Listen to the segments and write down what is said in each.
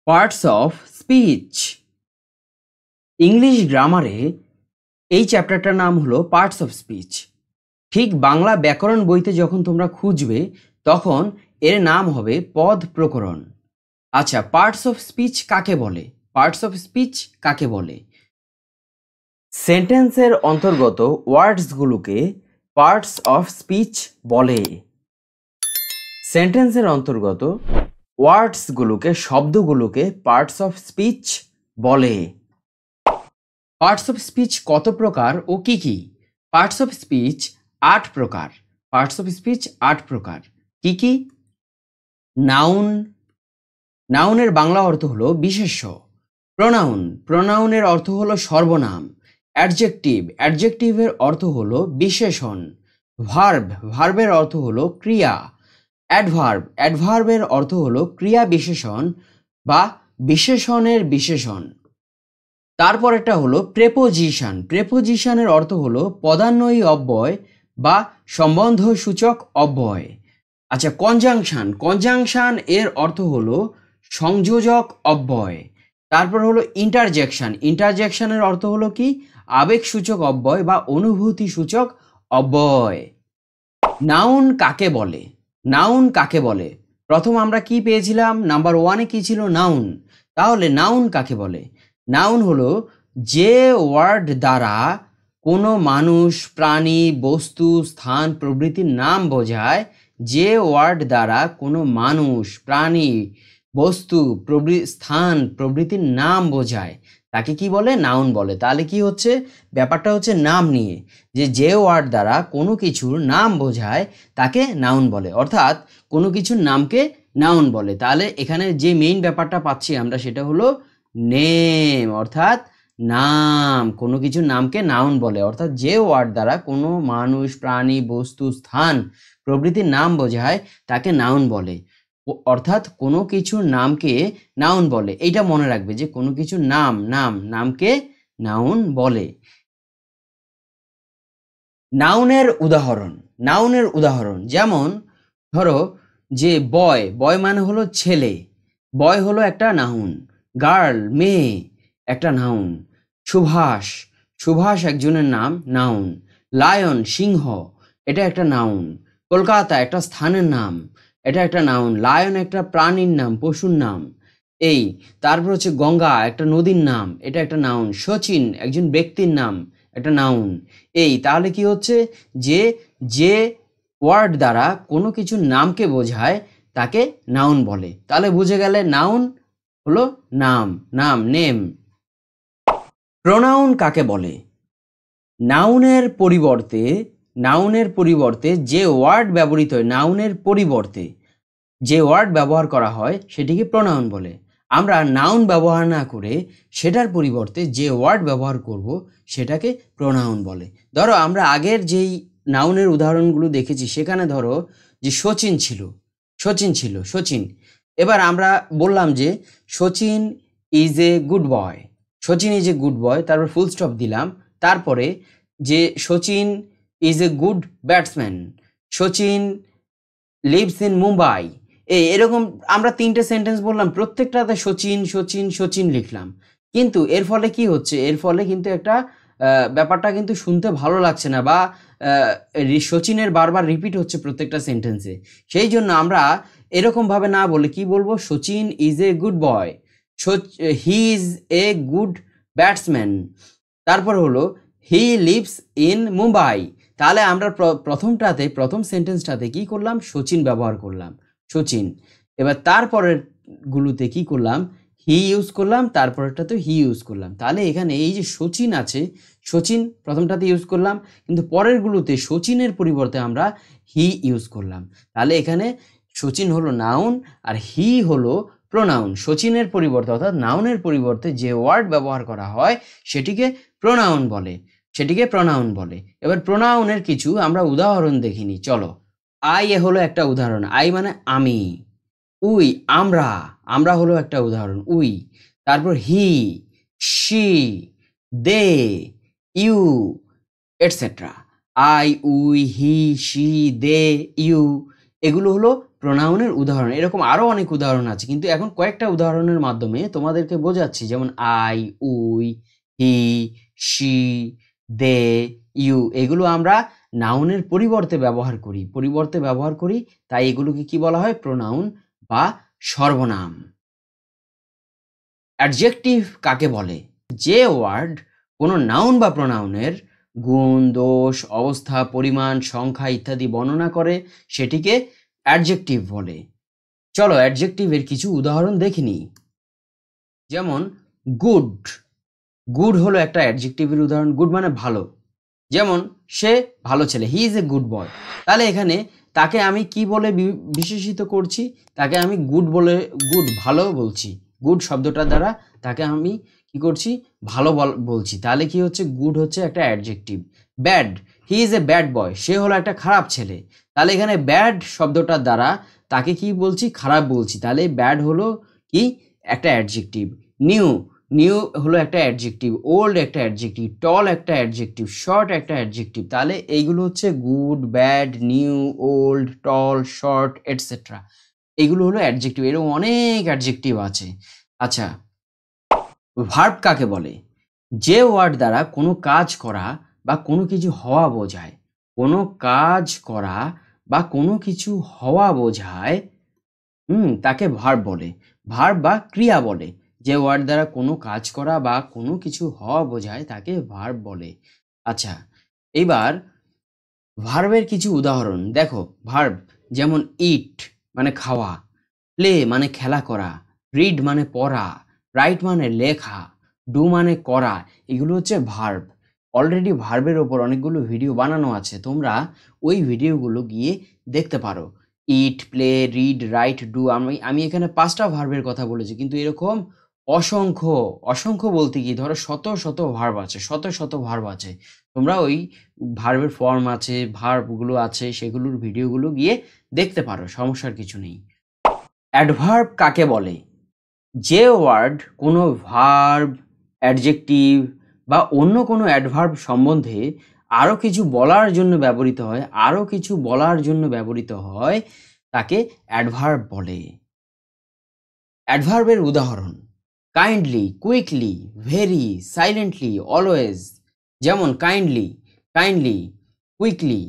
Parts of speech. English গ্রামারে এই চ্যাপ্টারটার নাম হলো পার্টস অফ স্পিচ। ঠিক বাংলা ব্যাকরণ বইতে যখন তোমরা খুঁজবে তখন এর নাম হবে পদ প্রকরণ। আচ্ছা, পার্টস অফ স্পিচ কাকে বলে? পার্টস অফ স্পিচ কাকে বলে? সেন্টেন্সের অন্তর্গত ওয়ার্ডসগুলোকে পার্টস অফ স্পিচ বলে। সেন্টেন্সের অন্তর্গত ওয়ার্ডসগুলোকে, শব্দগুলোকে পার্টস অফ স্পিচ বলে। পার্টস অফ স্পিচ কত প্রকার ও কি কি? পার্টস অফ স্পিচ 8 প্রকার। পার্টস অফ স্পিচ 8 প্রকার। কি কি? নাউন, নাউনের বাংলা অর্থ হলো বিশেষ্য। প্রোনাউন, প্রোনাউনের অর্থ হলো সর্বনাম। অ্যাডজেক্টিভ, অ্যাডজেক্টিভের অর্থ হলো বিশেষণ। ভার্ব, ভার্বের অর্থ হলো ক্রিয়া। অ্যাডভার্ব, অ্যাডভার্বের অর্থ হলো ক্রিয়া বিশেষণ বা বিশেষণের বিশেষণ। তারপরেরটা হলো প্রেপোজিশন। প্রেপোজিশনের অর্থ হলো পদান্বয়ী অব্যয় বা সম্বন্ধ সূচক অব্যয়। আচ্ছা, কনজাংশন, কনজাংশন এর অর্থ হলো সংযোজক অব্যয়। তারপর হলো ইন্টারজেকশন, ইন্টারজেকশনের অর্থ হলো কি? আবেগ সূচক অব্যয় বা অনুভূতি সূচক অব্যয়। নাউন কাকে বলে? নাউন কাকে বলে? প্রথম আমরা কি পেয়েছিলাম? নাম্বার 1-এ কি ছিল? নাউন। তাহলে নাউন কাকে বলে? নাউন হলো যে ওয়ার্ড দ্বারা কোনো মানুষ, প্রাণী, বস্তু, স্থান প্রভৃতির নাম বোঝায়। যে ওয়ার্ড দ্বারা কোনো মানুষ, প্রাণী, বস্তু, স্থান প্রভৃতির নাম বোঝায় তাকে কি বলে? নাউন বলে। তাহলে কি হচ্ছে? ব্যাপারটা হচ্ছে নাম নিয়ে, যে ওয়ার্ড দ্বারা কোনো কিছুর নাম বোঝায় তাকে নাউন বলে, অর্থাৎ কোনো কিছুর নামকে নাউন বলে। তাহলে এখানে যে মেইন ব্যাপারটা পাচ্ছি আমরা সেটা হলো নেম, অর্থাৎ নাম। কোনো কিছুর নামকে নাউন বলে, অর্থাৎ যে ওয়ার্ড দ্বারা কোনো মানুষ, প্রাণী, বস্তু, স্থান প্রভৃতির নাম বোঝায় তাকে নাউন বলে, অর্থাৎ কোনো কিছুর নামকে নাউন বলে। এইটা মনে রাখবে যে কোনো কিছুর নামকে নাউন বলে। নাউনের উদাহরণ, নাউনের উদাহরণ যেমন ধরো যে বয়, বয় মানে হলো ছেলে, বয় হলো একটা নাউন। গার্ল, মেয়ে, একটা নাউন। সুভাষ, সুভাষ একজনের নাম, নাউন। লায়ন, সিংহ, এটা একটা নাউন। কলকাতা, একটা স্থানের নাম, এটা একটা নাউন। লায়ন একটা প্রাণীর নাম, পশুর নাম। এই তারপর হচ্ছে গঙ্গা, একটা নদীর নাম, এটা একটা নাউন। সচিন, একজন ব্যক্তির নাম, একটা নাউন। এই তাহলে কি হচ্ছে? যে ওয়ার্ড দ্বারা কোনো কিছুর নামকে বোঝায় তাকে নাউন বলে। তাহলে বুঝে গেলে নাউন হলো নেম। প্রোনাউন কাকে বলে? নাউনের পরিবর্তে যে ওয়ার্ড ব্যবহৃত হয়, নাউনের পরিবর্তে যে ওয়ার্ড ব্যবহার করা হয় সেটিকে প্রোনাউন বলে। আমরা নাউন ব্যবহার না করে সেটার পরিবর্তে যে ওয়ার্ড ব্যবহার করব সেটাকে প্রোনাউন বলে। ধরো আমরা আগের যেই নাউনের উদাহরণগুলো দেখেছি সেখানে ধরো যে সচিন ছিল। এবার আমরা বললাম যে Sachin is a good boy, Sachin is a good boy, তারপর ফুল স্টপ দিলাম। তারপরে যে Sachin is a good batsman, Sachin lives in Mumbai. এরকম আমরা 3টে সেন্টেন্স বললাম, প্রত্যেকটাতে সচিন লিখলাম। কিন্তু এর ফলে কি হচ্ছে? এর ফলে কিন্তু একটা ব্যাপারটা কিন্তু শুনতে ভালো লাগছে না, বা সচিনের বারবার রিপিট হচ্ছে প্রত্যেকটা সেন্টেন্সে। সেই জন্য আমরা এরকমভাবে না বলে কি বলবো? Sachin is a good boy, he is a good batsman, তারপর হলো হি লিভস ইন মুম্বাই। তাহলে আমরা প্রথম সেন্টেন্সটাতে কি করলাম? সচিন ব্যবহার করলাম, সচিন। এবার তারপরের গুলোতে কি করলাম? হি ইউজ করলাম, তারপরেরটাতে হি ইউজ করলাম। তাহলে এখানে এই যে সচিন আছে, সচিন প্রথমটাতে ইউজ করলাম, কিন্তু পরের গুলোতে সচিনের পরিবর্তে আমরা হি ইউজ করলাম। তাহলে এখানে সচিন হলো নাউন আর হি হলো প্রোনাউন। সচিনের পরিবর্তে অর্থাৎ নাউনের পরিবর্তে যে ওয়ার্ড ব্যবহার করা হয় সেটিকে প্রোনাউন বলে। এবার প্রোনাউনের কিছু আমরা উদাহরণ দেখিনি, চলো। আই হলো একটা উদাহরণ, আই মানে আমি। উই, আমরা হলো একটা উদাহরণ, উই। তারপর he, she, they, you, etcetera. I, we, he, she, they, you, এগুলো হলো প্রোনাউনের উদাহরণ। এরকম আরো অনেক উদাহরণ আছে, কিন্তু এখন কয়েকটা উদাহরণের মাধ্যমে তোমাদেরকে বোঝাচ্ছি। যেমন I, we, he, she, they, you, এগুলো আমরা নাউনের পরিবর্তে ব্যবহার করি, তাই এগুলোকে কি বলা হয়? প্রোনাউন বা সর্বনাম। অ্যাডজেক্টিভ কাকে বলে? যে ওয়ার্ড কোনো নাউন বা প্রোনাউনের গুণ, দোষ, অবস্থা, পরিমাণ, সংখ্যা ইত্যাদি বর্ণনা করে সেটিকে অ্যাডজেক্টিভ বলে। চলো অ্যাডজেক্টিভের কিছু উদাহরণ দেখে নিই। যেমন গুড, গুড হলো একটা অ্যাডজেক্টিভের উদাহরণ। গুড মানে ভালো। যেমন সে ভালো ছেলে, হি ইজ এ গুড বয়। তাহলে এখানে তাকে আমি কি বলে বিশেষিত করছি? তাকে আমি গুড ভালো বলছি। গুড শব্দটার দ্বারা তাকে আমি কি করছি? ভালো বলছি। তাহলে কি হচ্ছে? গুড হচ্ছে একটা adjective. Bad, he is a bad boy, সে হলো একটা খারাপ ছেলে। তাহলে এখানে ব্যাড শব্দটার দ্বারা তাকে কি বলছি? খারাপ বলছি। তাহলে ব্যাড হলো কি? একটা অ্যাডজেক্টিভ। নিউ, নিউ হলো একটা অ্যাডজেক্টিভ। ওল্ড একটা অ্যাডজেক্টিভ। টল একটা অ্যাডজেক্টিভ। শর্ট একটা অ্যাডজেক্টিভ। তাহলে এইগুলো হচ্ছে গুড, ব্যাড, নিউ, ওল্ড, টল, শর্ট এটসেট্রা। এগুলো হলো অ্যাডজেক্টিভ। এরকম অনেক অ্যাডজেক্টিভ আছে। আচ্ছা, ভার্ব কাকে বলে? যে ওয়ার্ড দ্বারা কোনো কাজ করা বা কোনো কিছু হওয়া বোঝায়। কোনো কাজ করা বা কোনো কিছু হওয়া বোঝায়, তাকে ভার্ব বলে। ভার্ব বা ক্রিয়া বলে। যে ওয়ার্ড দ্বারা কোনো কাজ করা বা কোনো কিছু হওয়া বোঝায় তাকে ভার্ব বলে। আচ্ছা, এবার ভার্বের কিছু উদাহরণ দেখো। ভার্ব যেমন ইট মানে খাওয়া, প্লে মানে খেলা করা, রিড মানে পড়া, রাইট মানে লেখা, ডু মানে করা। এগুলো হচ্ছে ভার্ব। অলরেডি ভার্বের ওপর অনেকগুলো ভিডিও বানানো আছে, তোমরা ওই ভিডিওগুলো গিয়ে দেখতে পারো। ইট, প্লে, রিড, রাইট, ডু। আমি এখানে 5টা ভার্বের কথা বলেছি, কিন্তু এরকম অসংখ্য, অসংখ্য বলতে কি ধরো শত শত ভার্ব আছে, শত শত ভার্ব আছে। তোমরা ওই ভার্বের ফর্ম আছে, ভার্বগুলো আছে, সেগুলোর ভিডিওগুলো গিয়ে দেখতে পারো, সমস্যার কিছু নেই। অ্যাডভার্ব কাকে বলে? যে ওয়ার্ড কোনো ভার্ব, অ্যাডজেক্টিভ বা অন্য কোনো অ্যাডভার্ব সম্বন্ধে আরও কিছু বলার জন্য ব্যবহৃত হয় তাকে অ্যাডভার্ব বলে। অ্যাডভার্বের উদাহরণ: kindly, quickly, very, silently, always. যেমন কাইন্ডলি, কাইন্ডলি, কুইকলি।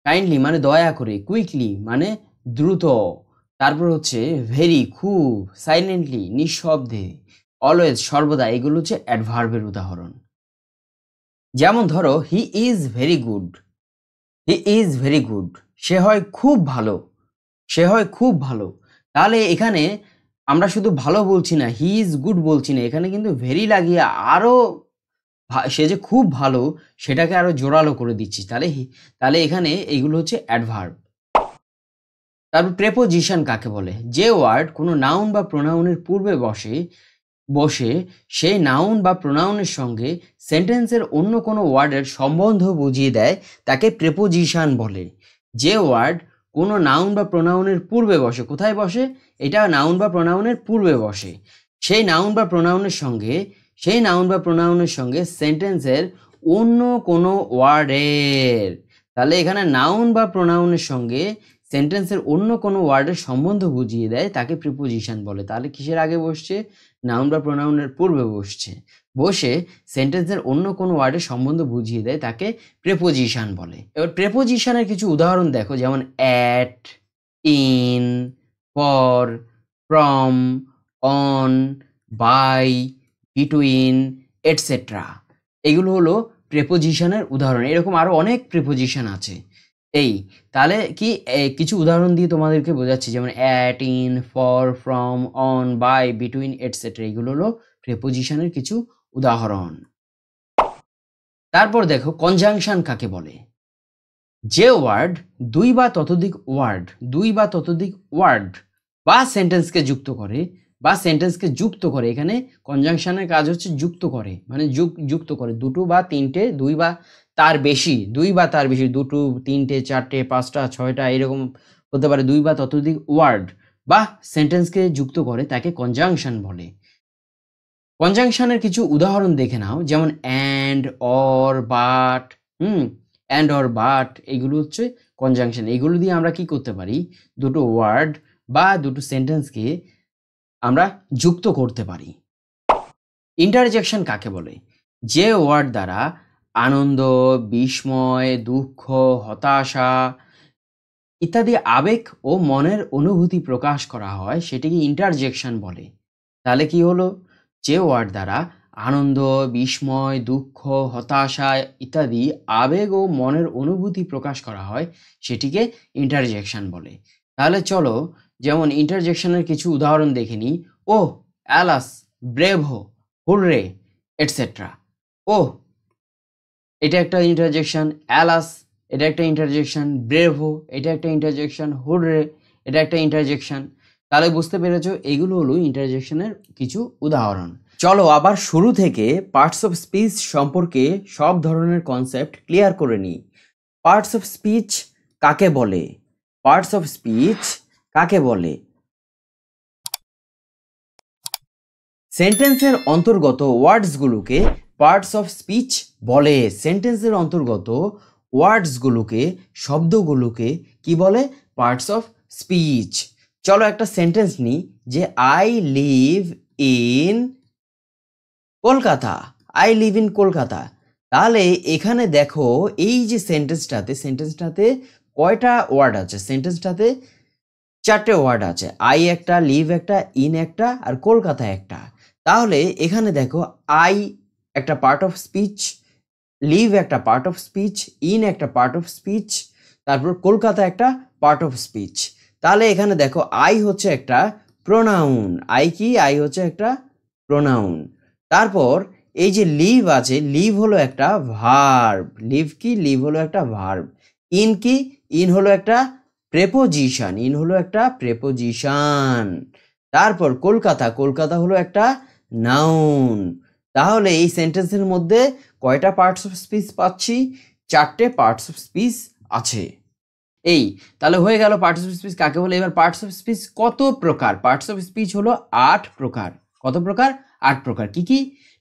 কাইন্ডলি মানে দয়া করে, কুইকলি মানে দ্রুত, তারপর হচ্ছে ভেরি খুব, সাইলেন্টলি নিঃশব্দে, অলওয়েজ সর্বদা। এগুলো হচ্ছে অ্যাডভার্বের উদাহরণ। যেমন ধরো he is very good, he is very good, সে হয় খুব ভালো, সে হয় খুব ভালো। তাহলে এখানে আমরা শুধু ভালো বলছি না, হি ইজ গুড বলছি না, এখানে কিন্তু ভেরি লাগিয়ে আরো সে যে খুব ভালো সেটাকে আরো জোরালো করে দিচ্ছি। তাহলে এখানে এইগুলো হচ্ছে অ্যাডভার্ব। তারপর প্রেপোজিশন কাকে বলে? যে ওয়ার্ড কোনো নাউন বা প্রোনাউনের পূর্বে বসে সেই নাউন বা প্রোনাউনের সঙ্গে সেন্টেন্সের অন্য কোনো ওয়ার্ডের সম্বন্ধ বুঝিয়ে দেয় তাকে প্রেপোজিশন বলে। যে ওয়ার্ড কোনো নাউন বা প্রোনাউনের পূর্বে বসে, কোথায় বসে? এটা নাউন বা প্রোনাউনের পূর্বে বসে। সেই নাউন বা প্রোনাউনের সঙ্গে সেন্টেন্সের অন্য কোনো ওয়ার্ডের, তাহলে এখানে নাউন বা প্রোনাউনের সঙ্গে সেন্টেন্সের অন্য কোনো ওয়ার্ডের সম্বন্ধ বুঝিয়ে দেয় তাকে প্রিপোজিশন বলে। তাহলে কিসের আগে বসছে? নাউন বা প্রোনাউনের পূর্বে বসে সেন্টেন্সের অন্য কোনো ওয়ার্ডের সম্বন্ধ বুঝিয়ে দেয় তাকে প্রেপোজিশন বলে। এবার প্রেপোজিশনের কিছু উদাহরণ দেখো। যেমন at, in, for, from, on, by, between etcetera. এগুলো হলো প্রেপোজিশনের উদাহরণ। এরকম আরো অনেক প্রেপোজিশন আছে। তাহলে কি কিছু উদাহরণ দিয়ে তোমাদেরকে বোঝাচ্ছি। যেমন at, in, for, from, on, by, between etcetera. এগুলো হলো প্রেপোজিশনের কিছু উদাহরণ। তারপর দেখো কনজাংশন কাকে বলে? যে ওয়ার্ড দুই বা ততোধিক ওয়ার্ড বা সেন্টেন্সকে যুক্ত করে, এখানে কনজাংশনের কাজ হচ্ছে যুক্ত করে, মানে যুক্ত করে দুটো বা তিনটে, দুই বা তার বেশি, দুটো, তিনটে, চারটে, পাঁচটা, ছয়টা এরকম হতে পারে, দুই বা ততোধিক ওয়ার্ড বা সেন্টেন্সকে যুক্ত করে তাকে কনজাংশন বলে। কনজাংশনের কিছু উদাহরণ দেখে নাও। যেমন and, or, but, and, or, but, এগুলো হচ্ছে কনজাংশন, এগুলো দিয়ে আমরা কি করতে পারি, দুটো ওয়ার্ড বা দুটো সেন্টেন্সকে আমরা যুক্ত করতে পারি। ইন্টারজেকশন কাকে বলে? যে ওয়ার্ড দ্বারা আনন্দ, বিস্ময়, দুঃখ, হতাশা ইত্যাদি আবেগ ও মনের অনুভূতি প্রকাশ করা হয় সেটিকে ইন্টারজেকশন বলে। তাহলে কি হলো, যে ওয়ার্ড দ্বারা আনন্দ, বিস্ময়, দুঃখ, হতাশা ইত্যাদি আবেগ ও মনের অনুভূতি প্রকাশ করা হয় সেটিকে ইন্টারজেকশন বলে। তাহলে চলো যেমন ইন্টারজেকশনের কিছু উদাহরণ দেখে নিই। ও, অ্যালাস, ব্রেভো, হুররে এটসেট্রা। ও, এটা একটা ইন্টারজেকশন। অ্যালাস, এটা একটা ইন্টারজেকশন। ব্রেভো, এটা একটা ইন্টারজেকশন। হুররে, এটা একটা ইন্টারজেকশন। তাহলে বুঝতে পেরেছো এগুলো হলো ইন্টারজেকশনের কিছু উদাহরণ। চলো আবার শুরু থেকে পার্টস অফ স্পিচ সম্পর্কে সব ধরনের কনসেপ্ট ক্লিয়ার করে নিই। পার্টস অফ স্পিচ কাকে বলে? পার্টস অফ স্পিচ কাকে বলে? সেন্টেন্সের অন্তর্গত ওয়ার্ডসগুলোকে পার্টস অফ স্পিচ বলে। সেন্টেন্সের অন্তর্গত ওয়ার্ডসগুলোকে, শব্দগুলোকে কি বলে? Parts of speech. চলো একটা সেন্টেন্স নিই যে I live in Kolkata. I live in Kolkata. তাহলে এখানে দেখো এই যে সেন্টেন্সটাতে কয়টা ওয়ার্ড আছে? সেন্টেন্সটাতে 4টে ওয়ার্ড আছে। আই একটা, লিভ একটা, ইন একটা আর কলকাতা একটা। তাহলে এখানে দেখো আই একটা পার্ট অফ স্পিচ, লিভ একটা পার্ট অফ স্পিচ, ইন একটা পার্ট অফ স্পিচ, তারপর কলকাতা একটা পার্ট অফ স্পিচ। তাহলে এখানে দেখো আই হচ্ছে একটা প্রোনাউন। আই কি? আই হচ্ছে একটা প্রোনাউন। তারপর এই যে লিভ আছে, লিভ হলো একটা ভার্ব। লিভ কি? লিভ হলো একটা ভার্ব। ইন কি? ইন হলো একটা প্রেপোজিশন। ইন হলো একটা প্রেপোজিশন। তারপর কলকাতা, কলকাতা হলো একটা নাউন। তাহলে এই সেন্টেন্সের মধ্যে কয়টা পার্টস অফ স্পিচ পাচ্ছি? 4টে পার্টস অফ স্পিচ আছে। এই তাহলে হয়ে গেল পার্টস অফ স্পিচ কাকে বলে। এবার পার্টস অফ স্পিচ কত প্রকার? পার্টস অফ স্পিচ হলো 8 প্রকার। কত প্রকার? 8 প্রকার। কি কি?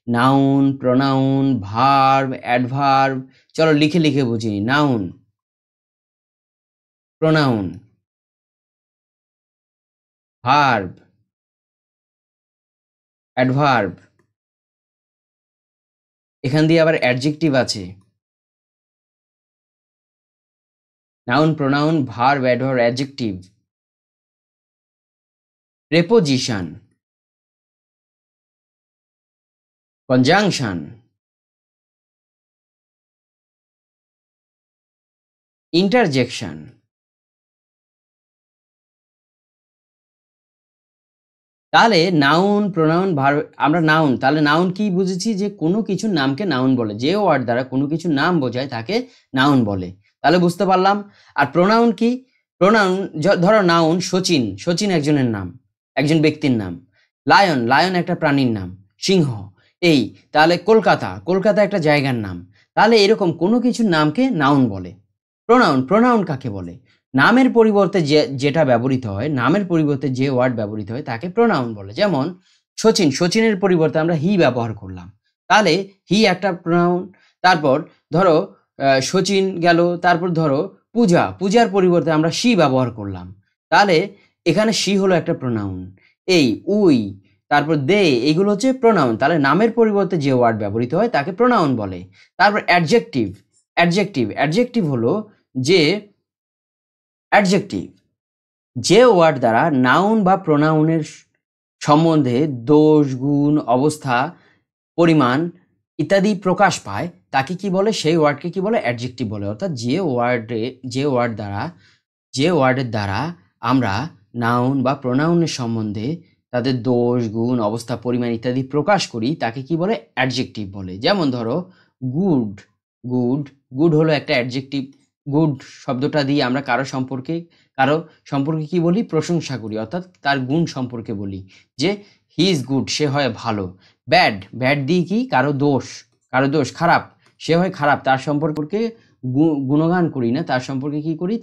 Noun, pronoun, verb, adverb. চলো লিখে লিখে বুঝিনি। নাউন, প্রোনাউন, ভার্ব, অ্যাডভার্ব, এখান দিয়ে আবার অ্যাডজেক্টিভ আছে। Noun, pronoun, verb, adverb, adjective, preposition, conjunction, interjection. তাহলে নাউন, প্রোনাউন, ভার্ব, আমরা নাউন, তাহলে নাউন কি বুঝেছি? যে কোনো কিছুর নামকে নাউন বলে। যে ওয়ার্ড দ্বারা কোনো কিছুর নাম বোঝায় তাকে নাউন বলে। তাহলে বুঝতে পারলাম। আর প্রোনাউন কি? প্রোনাউন ধরো নাউন সচিন, সচিন একজনের নাম, একজন ব্যক্তির নাম। লায়ন, লায়ন একটা প্রাণীর নাম। সিংহ। এই তাহলে কলকাতা, কলকাতা একটা জায়গার নাম। তাহলে এরকম কোনো কিছুর নামকে নাউন বলে। প্রোনাউন, প্রোনাউন কাকে বলে? নামের পরিবর্তে যেটা ব্যবহৃত হয়, নামের পরিবর্তে যে ওয়ার্ড ব্যবহৃত হয় তাকে প্রোনাউন বলে। যেমন সচিন, সচিনের পরিবর্তে আমরা হি ব্যবহার করলাম, তাহলে হি একটা প্রোনাউন। তারপর ধরো সচিন গেল, তারপর ধরো পূজা, পূজার পরিবর্তে আমরা শি ব্যবহার করলাম, তাহলে এখানে শি হলো একটা প্রোনাউন। এই উই, তারপর দে, এগুলো হচ্ছে প্রোনাউন। তাহলে নামের পরিবর্তে যে ওয়ার্ড ব্যবহৃত হয় তাকে প্রোনাউন বলে। তারপর অ্যাডজেক্টিভ, অ্যাডজেক্টিভ, অ্যাডজেক্টিভ হলো যে অ্যাডজেক্টিভ যে ওয়ার্ড দ্বারা নাউন বা প্রোনাউনের সম্বন্ধে দোষ, গুণ, অবস্থা, পরিমাণ ইত্যাদি প্রকাশ পায় তাকে কি বলে? সেই ওয়ার্ডকে কি বলে? অ্যাডজেক্টিভ বলে। অর্থাৎ যে ওয়ার্ডের দ্বারা আমরা নাউন বা প্রোনাউনের সম্বন্ধে তাদের দোষ, গুণ, অবস্থা, পরিমাণ ইত্যাদি প্রকাশ করি তাকে কি বলে? অ্যাডজেক্টিভ বলে। যেমন ধরো গুড, গুড, গুড হলো একটা অ্যাডজেক্টিভ। গুড শব্দটা দিয়ে আমরা কারো সম্পর্কে কি বলি? প্রশংসা করি, অর্থাৎ তার গুণ সম্পর্কে বলি যে হি ইজ গুড, সে হয় ভালো। ব্যাড, ব্যাড দিয়ে কি? কারো দোষ, খারাপ, সে হয় খারাপ, তার সম্পর্কে গুণগান করি না, তার সম্পর্কে কি করি?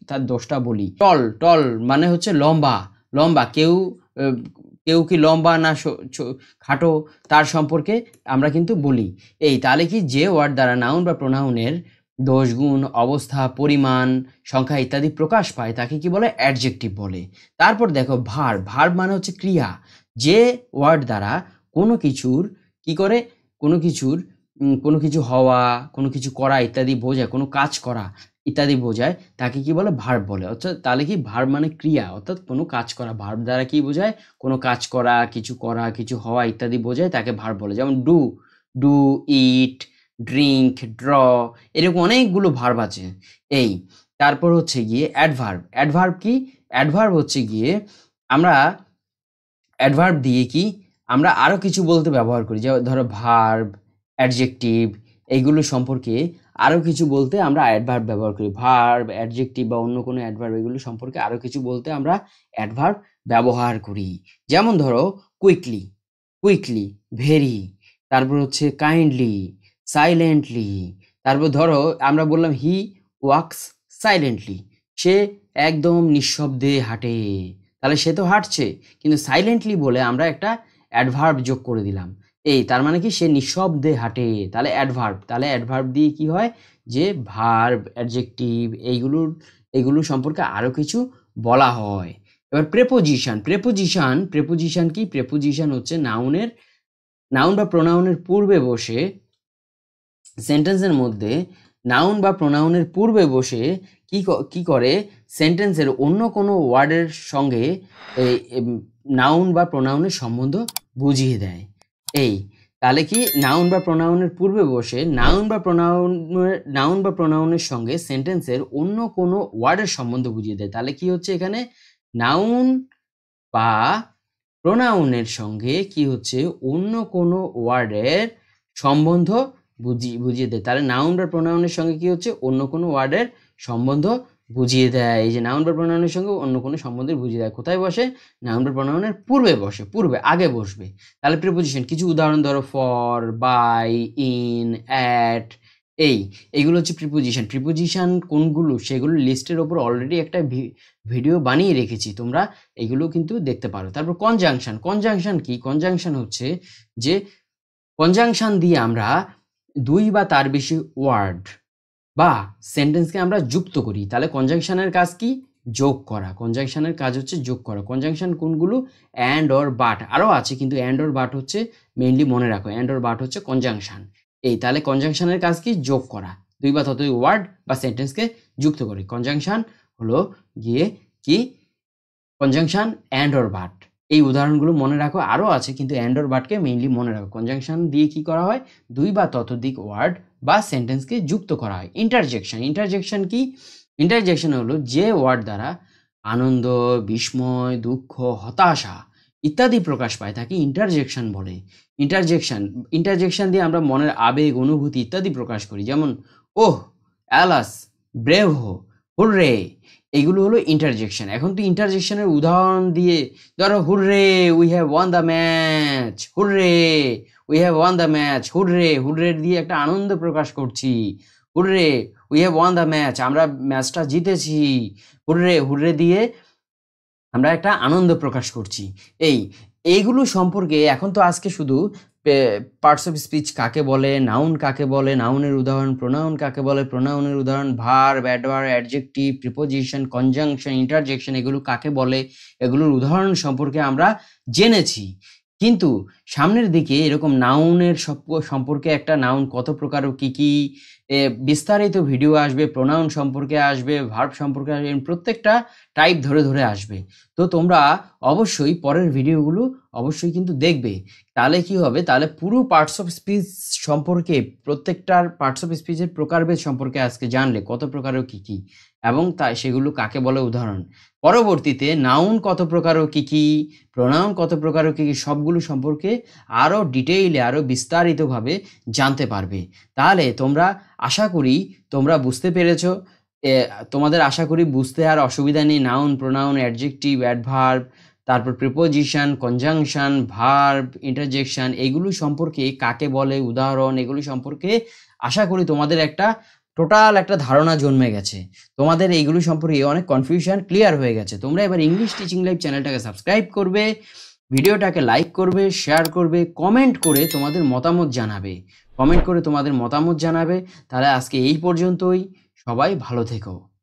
তার দোষটা বলি। টল, টল মানে হচ্ছে লম্বা, লম্বা, কেউ কি লম্বা না খাটো তার সম্পর্কে আমরা কিন্তু বলি। এই তাহলে কি যে ওয়ার্ড দ্বারা নাউন বা প্রোনাউনের দোষ, গুণ, অবস্থা, পরিমাণ, সংখ্যা ইত্যাদি প্রকাশ পায় তাকে কি বলে? অ্যাডজেক্টিভ বলে। তারপর দেখো ভার্ব। ভার্ব মানে হচ্ছে ক্রিয়া। যে ওয়ার্ড দ্বারা কোনো কিছুর কি করে? কোনো কিছুর কোনো কিছু হওয়া, কোনো কিছু করা ইত্যাদি বোঝায়, কোনো কাজ করা ইত্যাদি বোঝায় তাকে কি বলে? ভার্ব বলে। অর্থাৎ তাহলে কি ভার্ব মানে ক্রিয়া, অর্থাৎ কোনো কাজ করা। ভার্ব দ্বারা কি বোঝায়? কোনো কাজ করা, কিছু হওয়া ইত্যাদি বোঝায় তাকে ভার্ব বলে। যেমন do, do, it, drink, draw, এরকম অনেকগুলো ভার্ব আছে। এই তারপর হচ্ছে গিয়ে অ্যাডভার্ব। অ্যাডভার্ব কি? অ্যাডভার্ব হচ্ছে গিয়ে আমরা অ্যাডভার্ব দিয়ে কি আমরা আরো কিছু বলতে ব্যবহার করি। যে ধরো ভার্ব, অ্যাডজেক্টিভ, এইগুলো সম্পর্কে আরো কিছু বলতে আমরা অ্যাডভার্ব ব্যবহার করি। ভার্ব, অ্যাডজেক্টিভ বা অন্য কোনো অ্যাডভার্ব এগুলো সম্পর্কে আরো কিছু বলতে আমরা অ্যাডভার্ব ব্যবহার করি। যেমন ধরো কুইকলি, কুইকলি, ভেরি, তারপর হচ্ছে কাইন্ডলি, সাইলেন্টলি। তারপর ধরো আমরা বললাম হি ওয়াক্স সাইলেন্টলি, সে একদম নিঃশব্দে হাঁটে। তাহলে সে তো হাঁটছে, কিন্তু সাইলেন্টলি বলে আমরা একটা অ্যাডভার্ব যোগ করে দিলাম। এই তার মানে কি? সে নিঃশব্দে হাঁটে, তাহলে অ্যাডভার্ব। তাহলে অ্যাডভার্ব দিয়ে কি হয়? যে ভার্ব, অ্যাডজেক্টিভ এইগুলো সম্পর্কে আরো কিছু বলা হয়। এবার প্রেপোজিশন। প্রেপোজিশন কি? প্রেপোজিশন হচ্ছে নাউন বা প্রোনাউনের পূর্বে বসে সেন্টেন্সের মধ্যে নাউন বা প্রোনাউনের পূর্বে বসে কি করে? সেন্টেন্সের অন্য কোনো ওয়ার্ডের সঙ্গে নাউন বা প্রোনাউনের সম্বন্ধ বুঝিয়ে দেয়। এই তাহলে কি? নাউন বা প্রোনাউনের পূর্বে বসে নাউন বা প্রোনাউনের সঙ্গে সেন্টেন্সের অন্য কোনো ওয়ার্ডের সম্বন্ধ বুঝিয়ে দেয়। তাহলে কি হচ্ছে এখানে? নাউন বা প্রোনাউনের সঙ্গে কি হচ্ছে? অন্য কোনো ওয়ার্ডের সম্বন্ধ বুঝিয়ে দেয়। তাহলে নাউন বা প্রোনাউনের সঙ্গে কি হচ্ছে? অন্য কোনো ওয়ার্ডের সম্বন্ধ বুঝিয়ে দেয়। এই যে নাউন বা প্রোনাউনের সঙ্গে অন্য কোনো সম্বন্ধ বুঝিয়ে দেয়। কোথায় বসে? নাউন বা প্রোনাউনের পূর্বে বসে, আগে বসবে। তাহলে প্রিপোজিশন কিছু উদাহরণ ধরো, ফর, বাই, ইন, অ্যাট, এইগুলো হচ্ছে প্রিপোজিশন। প্রিপোজিশন কোনগুলো সেগুলো লিস্টের ওপর অলরেডি একটা ভিডিও বানিয়ে রেখেছি, তোমরা এগুলো কিন্তু দেখতে পারো। তারপর কনজাংশন। কনজাংশন কি? কনজাংশন হচ্ছে যে কনজাংশন দিয়ে আমরা দুই বা তার বেশি ওয়ার্ড বা সেন্টেন্সকে আমরা যুক্ত করি। তাহলে কনজাংশনের কাজ কি? যোগ করা। কনজাংশনের কাজ হচ্ছে যোগ করা। কনজাংশন কোনগুলো? অ্যান্ড অর বাট, আরও আছে কিন্তু অ্যান্ড অর বাট হচ্ছে মেইনলি মনে রাখো। অ্যান্ড অর বাট হচ্ছে কনজাংশন। তাহলে কনজাংশনের কাজ কি? যোগ করা। দুই বা ততোধিক ওয়ার্ড বা সেন্টেন্সকে যুক্ত করে। কনজাংশন হলো গিয়ে কি? Conjunction and or but. এই উদাহরণগুলো মনে রাখো, আরও আছে কিন্তু অ্যান্ড অর বাটকে মেইনলি মনে রাখো। কনজাংশন দিয়ে কি করা হয়? দুই বা ততোধিক ওয়ার্ড বা সেন্টেন্সকে যুক্ত করা হয়। ইন্টারজেকশন। ইন্টারজেকশন কি? ইন্টারজেকশন হলো যে ওয়ার্ড দ্বারা আনন্দ, বিস্ময়, দুঃখ, হতাশা ইত্যাদি প্রকাশ পায় তাকে ইন্টারজেকশন বলে। ইন্টারজেকশন দিয়ে আমরা মনের আবেগ, অনুভূতি ইত্যাদি প্রকাশ করি। যেমন ওহ, অ্যালাস, ব্রেভো, হুররে, এগুলো হলো ইন্টারজেকশন। এখন তো ইন্টারজেকশনের উদাহরণ দিয়ে ধরো, hurray we have won the match, hurray we have won the match, hurray, hurray দিয়ে একটা আনন্দ প্রকাশ করছি। Hurray we have won the match, আমরা ম্যাচটা জিতেছি। হুররে, হুররে দিয়ে আমরা একটা আনন্দ প্রকাশ করছি। এইগুলো সম্পর্কে এখন তো আজকে শুধু পার্টস অফ স্পিচ কাকে বলে, নাউন কাকে বলে, নাউনের উদাহরণ, প্রোনাউন কাকে বলে, প্রোনাউনের উদাহরণ, verb, adverb, adjective, preposition, conjunction, interjection এগুলো কাকে বলে, এগুলোর উদাহরণ সম্পর্কে আমরা জেনেছি। কিন্তু সামনের দিকে এরকম নাউনের সম্পর্কে একটা নাউন কত প্রকার ও কি কি বিস্তারিত ভিডিও আসবে, প্রোনাউন সম্পর্কে আসবে, ভার্ব সম্পর্কে আসবে, প্রত্যেকটা টাইপ ধরে ধরে আসবে। তো তোমরা অবশ্যই পরের ভিডিওগুলো অবশ্যই কিন্তু দেখবে। তাহলে কি হবে? তাহলে পুরো পার্টস অফ স্পিচ সম্পর্কে, প্রত্যেকটার পার্টস অফ স্পিচের প্রকারভেদ সম্পর্কে আজকে জানলে কত প্রকার ও কি কি, এবং তাই সেগুলো কাকে বলে উদাহরণ। পরবর্তীতে নাউন কত প্রকার ও কি কি, প্রোনাউন কত প্রকার ও কি কি, সবগুলো সম্পর্কে আরও ডিটেইলে, আরও বিস্তারিতভাবে জানতে পারবে। তাহলে তোমরা আশা করি তোমরা বুঝতে পেরেছো। তোমাদের আশা করি বুঝতে আর অসুবিধা নেই। নাউন, প্রোনাউন, অ্যাডজেক্টিভ, অ্যাডভার্ব, তারপর প্রিপোজিশন, কনজাংশন, ভার্ব, ইন্টারজেকশন এগুলো সম্পর্কে কাকে বলে, উদাহরণ, এগুলো সম্পর্কে আশা করি তোমাদের একটা টোটাল একটা ধারণা জন্মে গেছে। তোমাদের এইগুলো সম্পর্কে অনেক কনফিউশন ক্লিয়ার হয়ে গেছে। তোমরা এবার ইংলিশ টিচিং লাইভ চ্যানেলটাকে সাবস্ক্রাইব করবে, ভিডিওটাকে লাইক করবে, শেয়ার করবে, কমেন্ট করে তোমাদের মতামত জানাবে। কমেন্ট করে তোমাদের মতামত জানাবে। তাহলে আজকে এই পর্যন্তই। সবাই ভালো থেকো।